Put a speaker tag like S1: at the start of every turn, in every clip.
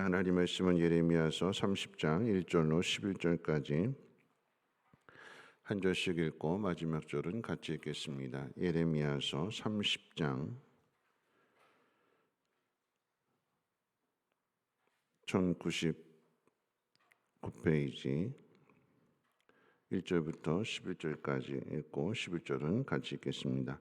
S1: 하나님 말씀은 예레미야서 30장 1절로 11절까지 한 절씩 읽고 마지막 절은 같이 읽겠습니다. 예레미야서 30장 1099페이지 1절부터 11절까지 읽고 11절은 같이 읽겠습니다.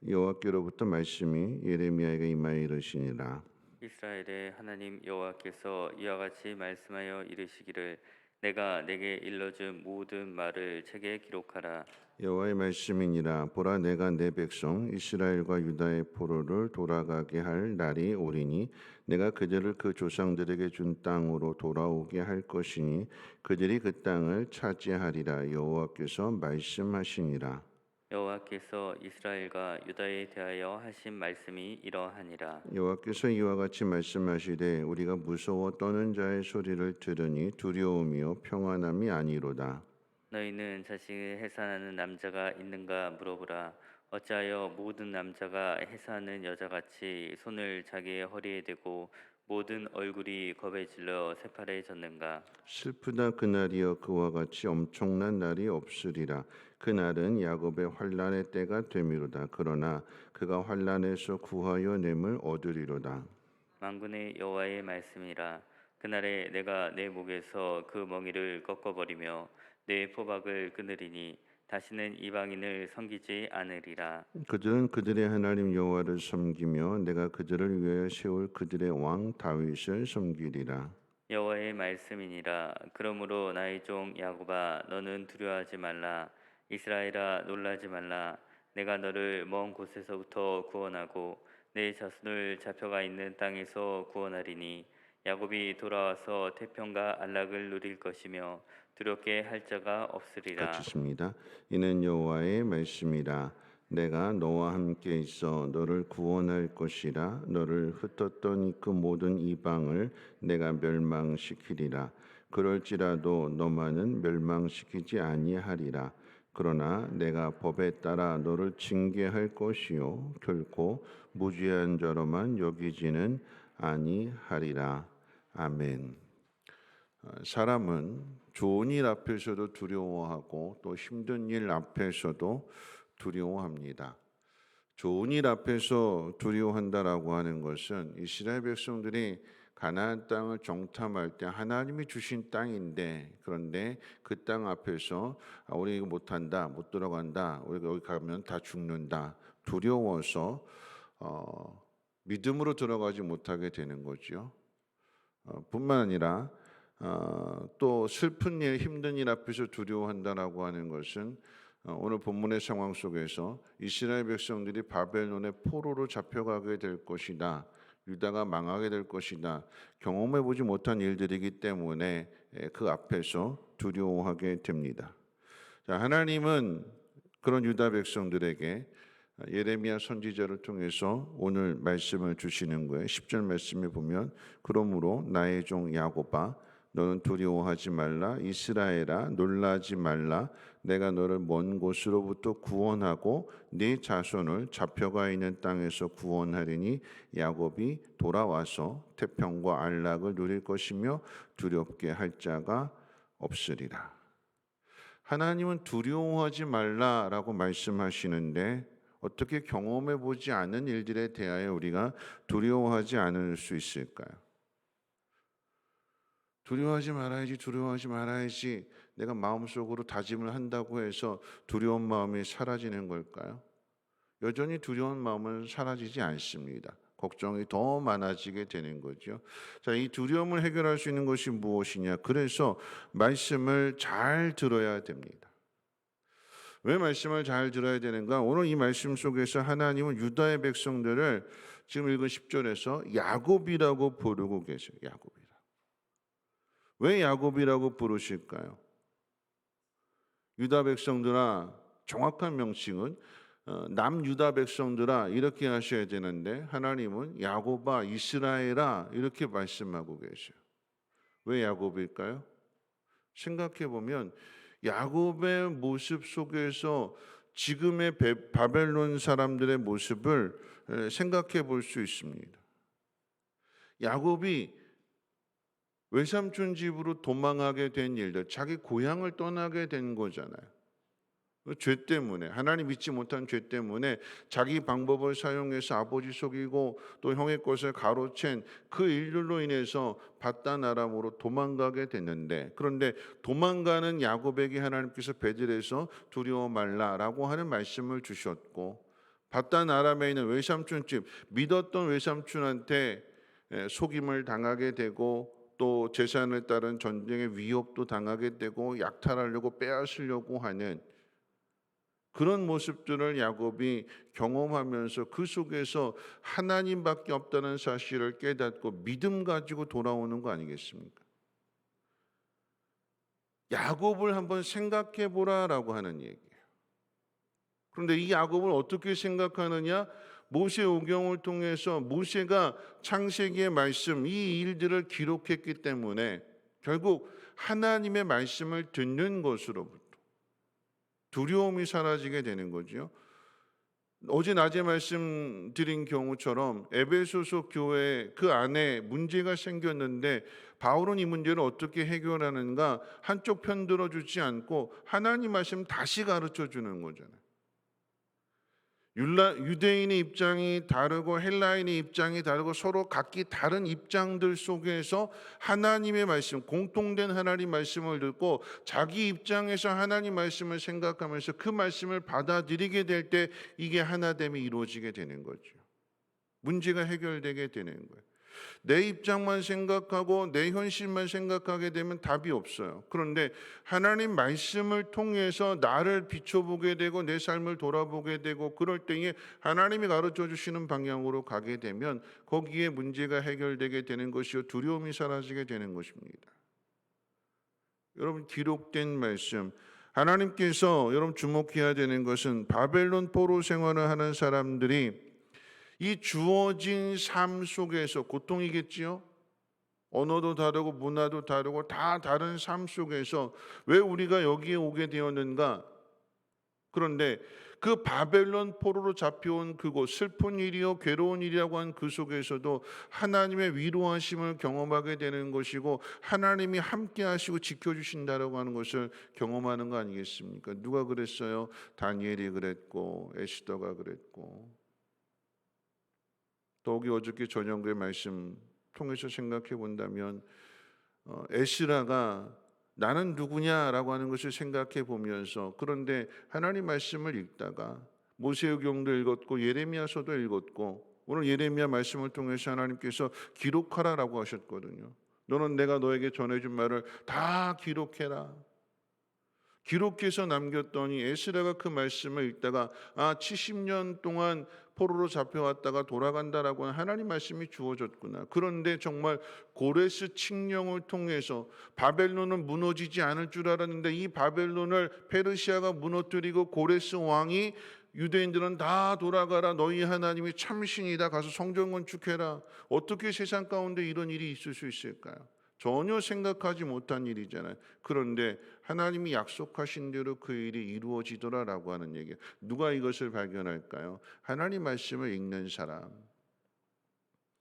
S1: 여호와께로부터 말씀이 예레미야에게 임하여 이르시니라.
S2: 이스라엘의 하나님 여호와께서 이와 같이 말씀하여 이르시기를 내가 내게 일러준 모든 말을 책에 기록하라.
S1: 여호와의 말씀이니라. 보라, 내가 내 백성 이스라엘과 유다의 포로를 돌아가게 할 날이 오리니 내가 그들을 그 조상들에게 준 땅으로 돌아오게 할 것이니 그들이 그 땅을 차지하리라. 여호와께서 말씀하시니라.
S2: 여호와께서 이스라엘과 유다에 대하여 하신 말씀이 이러하니라.
S1: 여호와께서 이와 같이 말씀하시되 우리가 무서워 떠는 자의 소리를 들으니 두려움이요 평안함이 아니로다.
S2: 너희는 자식을 해산하는 남자가 있는가 물어보라. 어찌하여 모든 남자가 해산하는 여자같이 손을 자기의 허리에 대고 모든 얼굴이 겁에 질려 새파래졌는가?
S1: 슬프다 그날이여, 그와 같이 엄청난 날이 없으리라. 그날은 야곱의 환난의 때가 되미로다. 그러나 그가 환난에서 구하여 냄을 얻으리로다.
S2: 만군의 여호와의 말씀이라. 그날에 내가 내 목에서 그 멍이를 꺾어버리며 내 포박을 끊으리니 다시는 이방인을 섬기지 않으리라.
S1: 그들은 그들의 하나님 여호와를 섬기며 내가 그들을 위하여 세울 그들의 왕 다윗을 섬기리라.
S2: 여호와의 말씀이니라. 그러므로 나의 종 야곱아, 너는 두려워하지 말라. 이스라엘아, 놀라지 말라. 내가 너를 먼 곳에서부터 구원하고 내 자손을 잡혀가 있는 땅에서 구원하리니 야곱이 돌아와서 태평과 안락을 누릴 것이며 두렵게 할 자가 없으리라.
S1: 같이 씁니다. 이는 여호와의 말씀이라. 내가 너와 함께 있어 너를 구원할 것이라. 너를 흩었던 그 모든 이방을 내가 멸망시키리라. 그럴지라도 너만은 멸망시키지 아니하리라. 그러나 내가 법에 따라 너를 징계할 것이요 결코 무죄한 자로만 여기지는 아니하리라. 아멘. 사람은 좋은 일 앞에서도 두려워하고 또 힘든 일 앞에서도 두려워합니다. 좋은 일 앞에서 두려워한다라고 하는 것은 이스라엘 백성들이 가나안 땅을 정탐할 때 하나님이 주신 땅인데, 그런데 그 땅 앞에서 우리 이거 못한다, 못 들어간다, 우리가 여기 가면 다 죽는다, 두려워서 믿음으로 들어가지 못하게 되는 거죠. 뿐만 아니라 또 슬픈 일, 힘든 일 앞에서 두려워한다라고 하는 것은 오늘 본문의 상황 속에서 이스라엘 백성들이 바벨론의 포로로 잡혀가게 될 것이다. 유다가 망하게 될 것이다. 경험해보지 못한 일들이기 때문에 그 앞에서 두려워하게 됩니다. 자, 하나님은 그런 유다 백성들에게 예레미야 선지자를 통해서 오늘 말씀을 주시는 거예요. 10절 말씀에 보면 그러므로 나의 종 야곱아, 너는 두려워하지 말라. 이스라엘아, 놀라지 말라. 내가 너를 먼 곳으로부터 구원하고 네 자손을 잡혀가 있는 땅에서 구원하리니 야곱이 돌아와서 태평과 안락을 누릴 것이며 두렵게 할 자가 없으리라. 하나님은 두려워하지 말라라고 말씀하시는데 어떻게 경험해 보지 않은 일들에 대하여 우리가 두려워하지 않을 수 있을까요? 두려워하지 말아야지, 두려워하지 말아야지 내가 마음속으로 다짐을 한다고 해서 두려운 마음이 사라지는 걸까요? 여전히 두려운 마음은 사라지지 않습니다. 걱정이 더 많아지게 되는 거죠. 자, 이 두려움을 해결할 수 있는 것이 무엇이냐? 그래서 말씀을 잘 들어야 됩니다. 왜 말씀을 잘 들어야 되는가? 오늘 이 말씀 속에서 하나님은 유다의 백성들을 지금 읽은 10절에서 야곱이라고 부르고 계세요. 야곱이라고. 왜 야곱이라고 부르실까요? 유다 백성들아, 정확한 명칭은 남유다 백성들아 이렇게 하셔야 되는데 하나님은 야곱아, 이스라엘아 이렇게 말씀하고 계셔요. 왜 야곱일까요? 생각해 보면 야곱의 모습 속에서 지금의 바벨론 사람들의 모습을 생각해 볼 수 있습니다. 야곱이 외삼촌 집으로 도망하게 된 일들, 자기 고향을 떠나게 된 거잖아요. 그 죄 때문에, 하나님 믿지 못한 죄 때문에 자기 방법을 사용해서 아버지 속이고 또 형의 것을 가로챈 그 일들로 인해서 바단 아람으로 도망가게 됐는데, 그런데 도망가는 야곱에게 하나님께서 베들에서 두려워 말라라고 하는 말씀을 주셨고, 바단 아람에 있는 외삼촌 집, 믿었던 외삼촌한테 속임을 당하게 되고 또 재산을 따른 전쟁의 위협도 당하게 되고 약탈하려고 빼앗으려고 하는 그런 모습들을 야곱이 경험하면서 그 속에서 하나님밖에 없다는 사실을 깨닫고 믿음 가지고 돌아오는 거 아니겠습니까? 야곱을 한번 생각해 보라라고 하는 얘기예요. 그런데 이 야곱을 어떻게 생각하느냐? 모세 오경을 통해서 모세가 창세기의 말씀, 이 일들을 기록했기 때문에 결국 하나님의 말씀을 듣는 것으로부터 두려움이 사라지게 되는 거죠. 어제 낮에 말씀드린 경우처럼 에베소서 교회 그 안에 문제가 생겼는데 바울은 이 문제를 어떻게 해결하는가, 한쪽 편 들어주지 않고 하나님 말씀 다시 가르쳐 주는 거잖아요. 유대인의 입장이 다르고 헬라인의 입장이 다르고 서로 각기 다른 입장들 속에서 하나님의 말씀, 공통된 하나님 말씀을 듣고 자기 입장에서 하나님 말씀을 생각하면서 그 말씀을 받아들이게 될 때 이게 하나됨이 이루어지게 되는 거죠. 문제가 해결되게 되는 거예요. 내 입장만 생각하고 내 현실만 생각하게 되면 답이 없어요. 그런데 하나님 말씀을 통해서 나를 비춰보게 되고 내 삶을 돌아보게 되고 그럴 때에 하나님이 가르쳐 주시는 방향으로 가게 되면 거기에 문제가 해결되게 되는 것이요, 두려움이 사라지게 되는 것입니다. 여러분, 기록된 말씀, 하나님께서 여러분 주목해야 되는 것은 바벨론 포로 생활을 하는 사람들이 이 주어진 삶 속에서 고통이겠지요. 언어도 다르고 문화도 다르고 다 다른 삶 속에서 왜 우리가 여기에 오게 되었는가? 그런데 그 바벨론 포로로 잡혀온 그곳, 슬픈 일이요 괴로운 일이라고 한 그 속에서도 하나님의 위로하심을 경험하게 되는 것이고 하나님이 함께 하시고 지켜주신다라고 하는 것을 경험하는 거 아니겠습니까? 누가 그랬어요? 다니엘이 그랬고 에스더가 그랬고, 더욱이 어저께 저녁의 말씀 통해서 생각해 본다면 에스라가 나는 누구냐라고 하는 것을 생각해 보면서, 그런데 하나님 말씀을 읽다가 모세오경도 읽었고 예레미야서도 읽었고 오늘 예레미야 말씀을 통해서 하나님께서 기록하라라고 하셨거든요. 너는 내가 너에게 전해준 말을 다 기록해라. 기록해서 남겼더니 에스라가 그 말씀을 읽다가 70년 동안 포로로 잡혀왔다가 돌아간다라고 하는 하나님 말씀이 주어졌구나. 그런데 정말 고레스 칙령을 통해서 바벨론은 무너지지 않을 줄 알았는데 이 바벨론을 페르시아가 무너뜨리고 고레스 왕이 유대인들은 다 돌아가라, 너희 하나님이 참신이다, 가서 성전 건축해라. 어떻게 세상 가운데 이런 일이 있을 수 있을까요? 전혀 생각하지 못한 일이잖아요. 그런데 하나님이 약속하신 대로 그 일이 이루어지더라라고 하는 얘기예요. 누가 이것을 발견할까요? 하나님 말씀을 읽는 사람,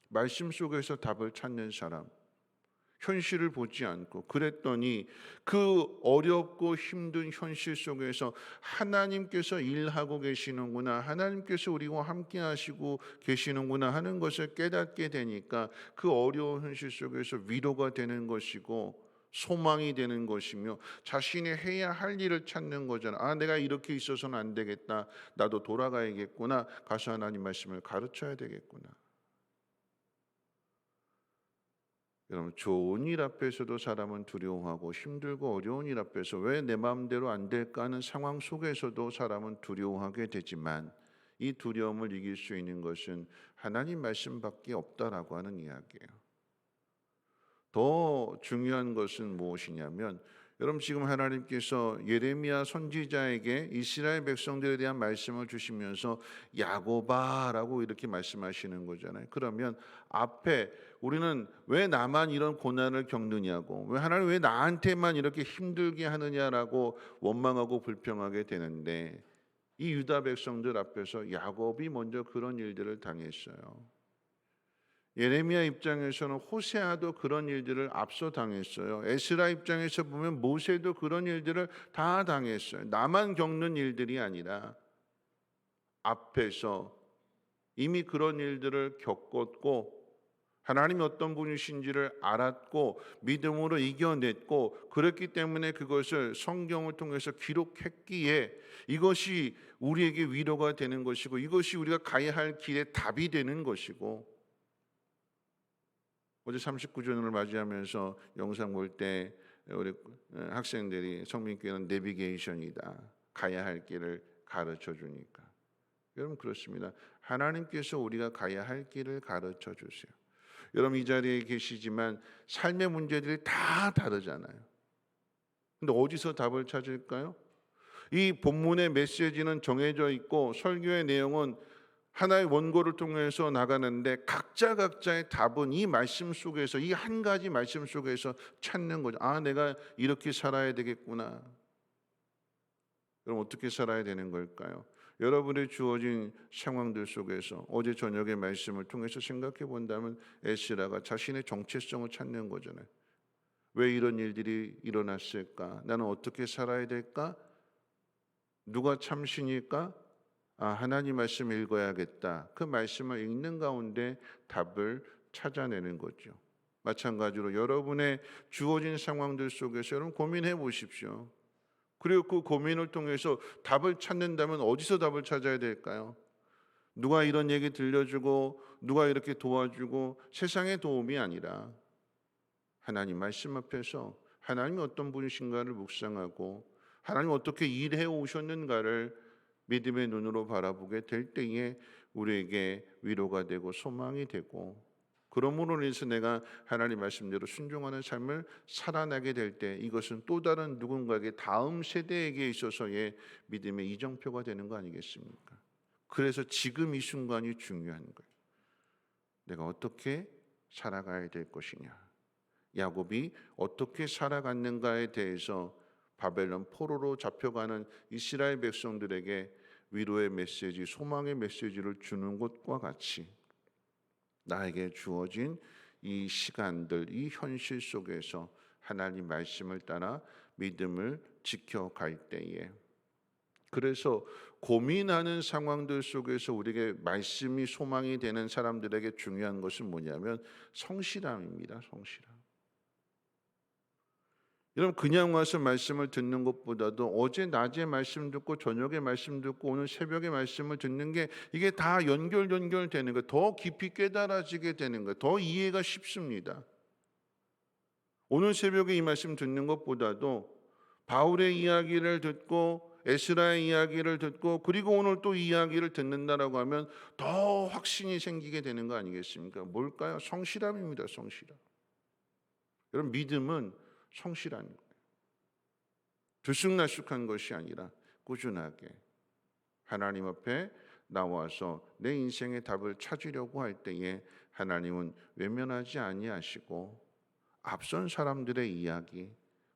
S1: 말씀 속에서 답을 찾는 사람, 현실을 보지 않고, 그랬더니 그 어렵고 힘든 현실 속에서 하나님께서 일하고 계시는구나, 하나님께서 우리와 함께 하시고 계시는구나 하는 것을 깨닫게 되니까 그 어려운 현실 속에서 위로가 되는 것이고 소망이 되는 것이며 자신이 해야 할 일을 찾는 거잖아. 내가 이렇게 있어서는 안 되겠다, 나도 돌아가야겠구나, 가서 하나님 말씀을 가르쳐야 되겠구나. 여러분, 좋은 일 앞에서도 사람은 두려워하고 힘들고 어려운 일 앞에서 왜 내 마음대로 안 될까 하는 상황 속에서도 사람은 두려워하게 되지만 이 두려움을 이길 수 있는 것은 하나님 말씀밖에 없다라고 하는 이야기예요. 더 중요한 것은 무엇이냐면, 여러분 지금 하나님께서 예레미야 선지자에게 이스라엘 백성들에 대한 말씀을 주시면서 야곱아라고 이렇게 말씀하시는 거잖아요. 그러면 앞에 우리는 왜 나만 이런 고난을 겪느냐고, 왜 하나님 왜 나한테만 이렇게 힘들게 하느냐라고 원망하고 불평하게 되는데, 이 유다 백성들 앞에서 야곱이 먼저 그런 일들을 당했어요. 예레미야 입장에서는 호세아도 그런 일들을 앞서 당했어요. 에스라 입장에서 보면 모세도 그런 일들을 다 당했어요. 나만 겪는 일들이 아니라 앞에서 이미 그런 일들을 겪었고 하나님이 어떤 분이신지를 알았고 믿음으로 이겨냈고 그랬기 때문에 그것을 성경을 통해서 기록했기에 이것이 우리에게 위로가 되는 것이고 이것이 우리가 가야 할 길의 답이 되는 것이고 어제 39주년을 맞이하면서 영상 볼 때 우리 학생들이 성민교회는 내비게이션이다. 가야 할 길을 가르쳐 주니까. 여러분 그렇습니다. 하나님께서 우리가 가야 할 길을 가르쳐 주세요. 여러분 이 자리에 계시지만 삶의 문제들이 다 다르잖아요. 근데 어디서 답을 찾을까요? 이 본문의 메시지는 정해져 있고 설교의 내용은 하나의 원고를 통해서 나가는데 각자의 답은 이 말씀 속에서 이 한 가지 말씀 속에서 찾는 거죠. 아, 내가 이렇게 살아야 되겠구나. 그럼 어떻게 살아야 되는 걸까요? 여러분의 주어진 상황들 속에서 어제 저녁의 말씀을 통해서 생각해 본다면 에스라가 자신의 정체성을 찾는 거잖아요. 왜 이런 일들이 일어났을까? 나는 어떻게 살아야 될까? 누가 참신일까? 아, 하나님 말씀 읽어야겠다. 그 말씀을 읽는 가운데 답을 찾아내는 거죠. 마찬가지로 여러분의 주어진 상황들 속에서 여러분 고민해 보십시오. 그리고 그 고민을 통해서 답을 찾는다면 어디서 답을 찾아야 될까요? 누가 이런 얘기 들려주고 누가 이렇게 도와주고 세상의 도움이 아니라 하나님 말씀 앞에서 하나님이 어떤 분이신가를 묵상하고 하나님 어떻게 일해 오셨는가를 믿음의 눈으로 바라보게 될 때에 우리에게 위로가 되고 소망이 되고 그러므로 인해서 내가 하나님 말씀대로 순종하는 삶을 살아나게 될 때 이것은 또 다른 누군가에게 다음 세대에게 있어서의 믿음의 이정표가 되는 거 아니겠습니까? 그래서 지금 이 순간이 중요한 거예요. 내가 어떻게 살아가야 될 것이냐. 야곱이 어떻게 살아갔는가에 대해서 바벨론 포로로 잡혀가는 이스라엘 백성들에게 위로의 메시지, 소망의 메시지를 주는 것과 같이 나에게 주어진 이 시간들, 이 현실 속에서 하나님 말씀을 따라 믿음을 지켜갈 때에 그래서 고민하는 상황들 속에서 우리에게 말씀이 소망이 되는 사람들에게 중요한 것은 뭐냐면 성실함입니다. 성실함. 여러분 그냥 와서 말씀을 듣는 것보다도 어제 낮에 말씀 듣고 저녁에 말씀 듣고 오늘 새벽에 말씀을 듣는 게 이게 다 연결되는 거예요. 더 깊이 깨달아지게 되는 거예요. 더 이해가 쉽습니다. 오늘 새벽에 이 말씀 듣는 것보다도 바울의 이야기를 듣고 에스라의 이야기를 듣고 그리고 오늘 또 이야기를 듣는다라고 하면 더 확신이 생기게 되는 거 아니겠습니까? 뭘까요? 성실함입니다. 성실함. 여러분 믿음은 성실한 거예요. 들쑥날쑥한 것이 아니라 꾸준하게 하나님 앞에 나와서 내 인생의 답을 찾으려고 할 때에 하나님은 외면하지 아니하시고 앞선 사람들의 이야기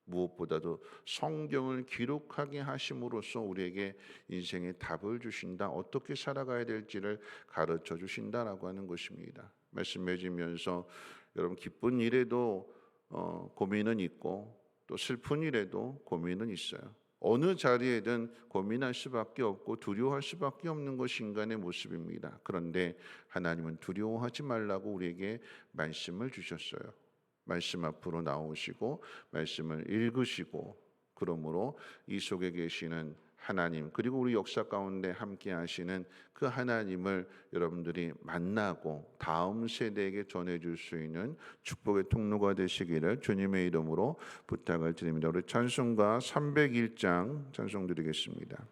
S1: 무엇보다도 성경을 기록하게 하심으로써 우리에게 인생의 답을 주신다. 어떻게 살아가야 될지를 가르쳐 주신다라고 하는 것입니다. 말씀 맺으면서 여러분 기쁜 일에도 고민은 있고 또 슬픈 일에도 고민은 있어요. 어느 자리에든 고민할 수밖에 없고 두려워할 수밖에 없는 것이 인간의 모습입니다. 그런데 하나님은 두려워하지 말라고 우리에게 말씀을 주셨어요. 말씀 앞으로 나오시고 말씀을 읽으시고 그러므로 이 속에 계시는 하나님 그리고 우리 역사 가운데 함께 하시는 그 하나님을 여러분들이 만나고 다음 세대에게 전해줄 수 있는 축복의 통로가 되시기를 주님의 이름으로 부탁을 드립니다. 우리 찬송가 301장 찬송 드리겠습니다.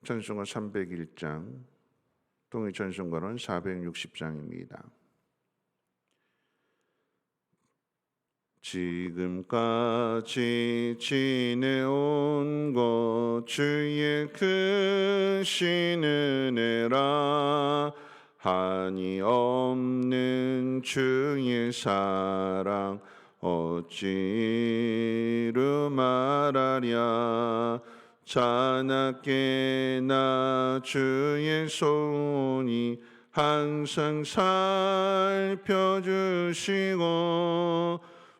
S1: 찬송가 301장 통일 찬송가는 460장입니다. 지금까지 지내온 것 주의 크신 은혜라 한이 없는 주의 사랑 어찌로 말하랴 자나깨 나 주의 손이 항상 살펴주시고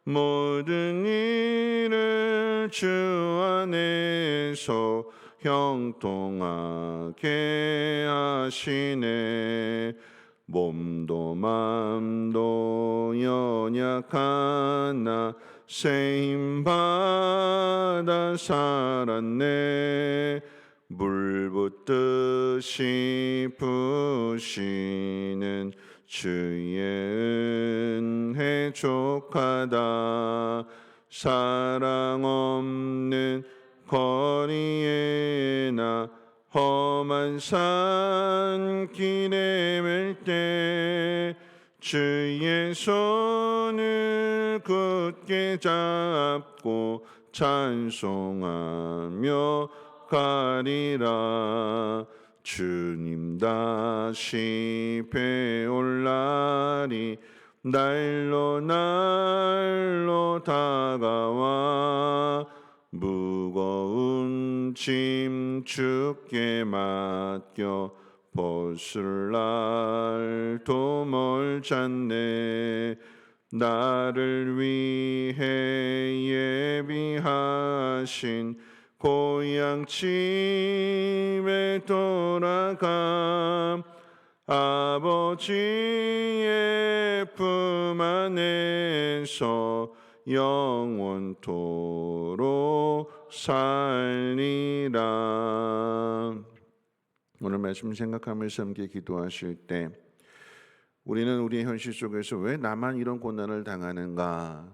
S1: 모든 일을 주 안에서 형통하게 하시네. 몸도 맘도 연약한 나 세임받아 살았네. 물 붓듯이 부시는 주의 은혜 족하다. 사랑 없는 거리에 나 험한 산길에 맬 때 주의 손을 굳게 잡고 찬송하며 가리라. 주님 다시 배올 날이 날로 날로 다가와 무거운 짐 주께 맡겨 벗을 날도 멀잖네. 나를 위해 예비하신 고향 집에 돌아가 아버지의 품 안에서 영원토록 살리라. 오늘 말씀 생각하면서 함께 기도하실 때 우리는 우리의 현실 속에서 왜 나만 이런 고난을 당하는가?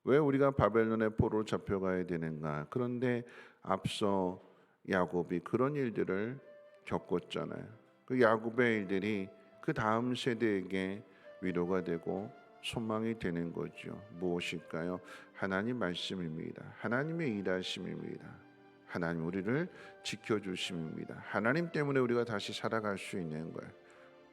S1: 왜 우리가 바벨론의 포로로 잡혀가야 되는가? 그런데 앞서 야곱이 그런 일들을 겪었잖아요. 그 야곱의 일들이 그 다음 세대에게 위로가 되고 소망이 되는 거죠. 무엇일까요? 하나님 말씀입니다. 하나님의 일하심입니다. 하나님 우리를 지켜주심입니다. 하나님 때문에 우리가 다시 살아갈 수 있는 거예요.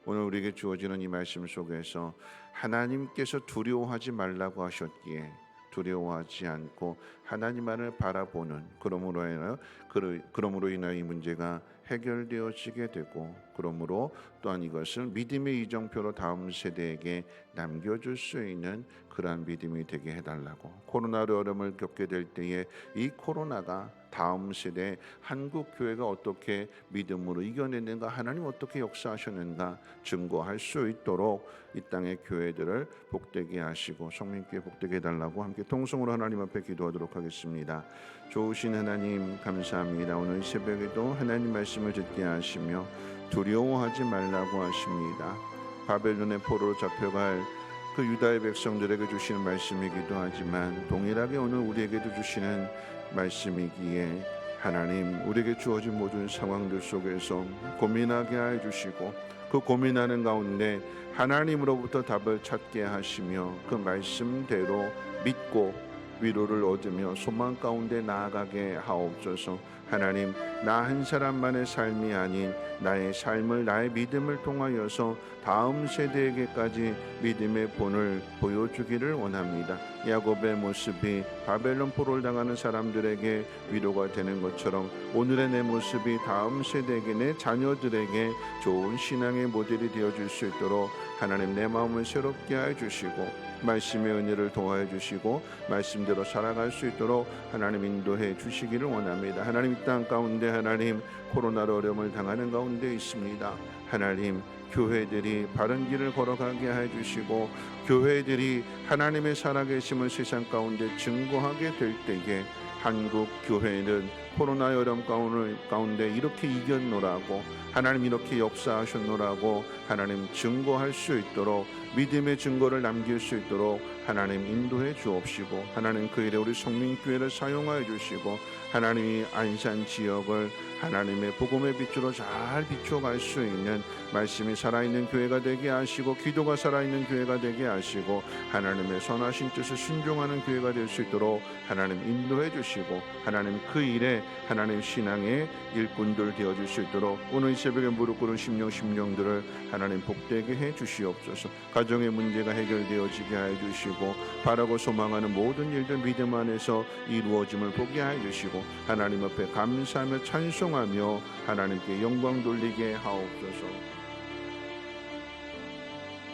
S1: 오늘 우리에게 주어지는 이 말씀 속에서 하나님께서 두려워하지 말라고 하셨기에 두려워하지 않고 하나님만을 바라보는 그러므로 인하여 이 문제가 해결되어지게 되고 그러므로 또한 이것을 믿음의 이정표로 다음 세대에게 남겨줄 수 있는 그러한 믿음이 되게 해달라고. 코로나로 어려움을 겪게 될 때에 이 코로나가 다음 세대 한국 교회가 어떻게 믿음으로 이겨냈는가, 하나님 어떻게 역사하셨는가 증거할 수 있도록 이 땅의 교회들을 복되게 하시고 성민교회 복되게 해달라고 함께 통성으로 하나님 앞에 기도하도록 하겠습니다. 좋으신 하나님 감사합니다. 오늘 새벽에도 하나님 말씀을 듣게 하시며 두려워하지 말라고 하십니다. 바벨론의 포로로 잡혀갈 그 유다의 백성들에게 주시는 말씀이기도 하지만 동일하게 오늘 우리에게도 주시는 말씀이기에 하나님 우리에게 주어진 모든 상황들 속에서 고민하게 해 주시고 그 고민하는 가운데 하나님으로부터 답을 찾게 하시며 그 말씀대로 믿고 위로를 얻으며 소망 가운데 나아가게 하옵소서. 하나님 나 한 사람만의 삶이 아닌 나의 삶을 나의 믿음을 통하여서 다음 세대에게까지 믿음의 본을 보여주기를 원합니다. 야곱의 모습이 바벨론 포로를 당하는 사람들에게 위로가 되는 것처럼 오늘의 내 모습이 다음 세대에게 내 자녀들에게 좋은 신앙의 모델이 되어줄 수 있도록 하나님 내 마음을 새롭게 해주시고 말씀의 은혜를 도와해 주시고 말씀대로 살아갈 수 있도록 하나님 인도해 주시기를 원합니다. 하나님 이 땅 가운데 하나님 코로나로 어려움을 당하는 가운데 있습니다. 하나님 교회들이 바른 길을 걸어가게 해주시고 교회들이 하나님의 살아계심을 세상 가운데 증거하게 될 때에 한국 교회는 코로나의 어려움 가운데 이렇게 이겼노라고 하나님 이렇게 역사하셨노라고 하나님 증거할 수 있도록 믿음의 증거를 남길 수 있도록 하나님 인도해 주옵시고 하나님 그 일에 우리 성민교회를 사용하여 주시고 하나님이 안산 지역을 하나님의 복음의 빛으로 잘 비춰갈 수 있는 말씀이 살아있는 교회가 되게 하시고 기도가 살아있는 교회가 되게 하시고 하나님의 선하신 뜻을 순종하는 교회가 될 수 있도록 하나님 인도해 주시고 하나님 그 일에 가운데 하나님 신앙의 일꾼들 되어줄 수 있도록 오늘 이 새벽에 무릎 꿇은 심령들을 하나님 복되게 해 주시옵소서. 가정의 문제가 해결되어지게 하여 주시고 바라고 소망하는 모든 일들 믿음 안에서 이루어짐을 보게 하여 주시고 하나님 앞에 감사하며 찬송하며 하나님께 영광 돌리게 하옵소서.